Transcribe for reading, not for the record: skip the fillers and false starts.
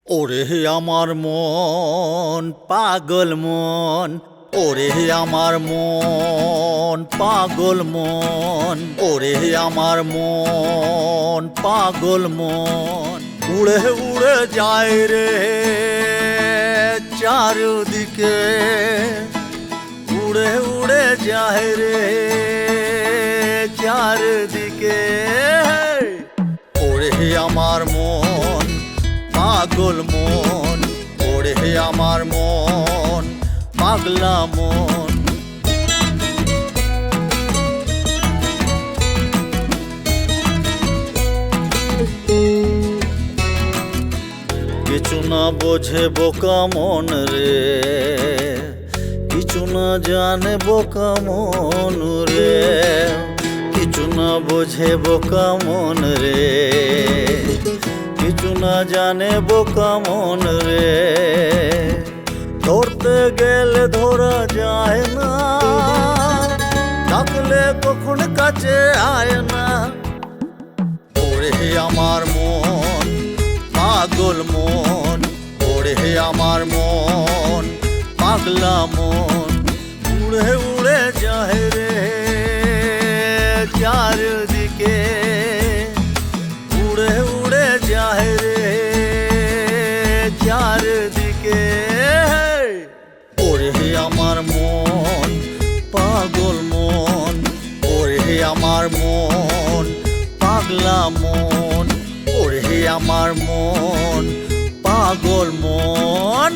ওরে আমার মন পাগল মন, ওরে আমার মন পাগল মন, ওরে আমার মন পাগল মন। উড়ে উড়ে যায় রে চারদিকে, উড়ে উড়ে যায় রে চারদিকে। ওরে আমার মন পাগল মন, ওরে আমার মন পাগলা মন। কিছু না বোঝে বোকা মন রে, কিছু না জানে বোকা মন রে, কিছু না বোঝে বোকা মন রে, কিছু না জানে বোকা মন রে। ধরতে গেলে ধরা যায় না, ডাকলে কখন কাছে আয় না। ওরে আমার মন পাগল মন, ওরে আমার মন পাগলা মন। উড়ে উড়ে যায় রে চারদিকে, উড়ে উড়ে যায় রে চারদিকে। ওরে আমার মন পাগল মন, ওরে আমার মন পাগলা মন, ওরে আমার মন পাগল মন।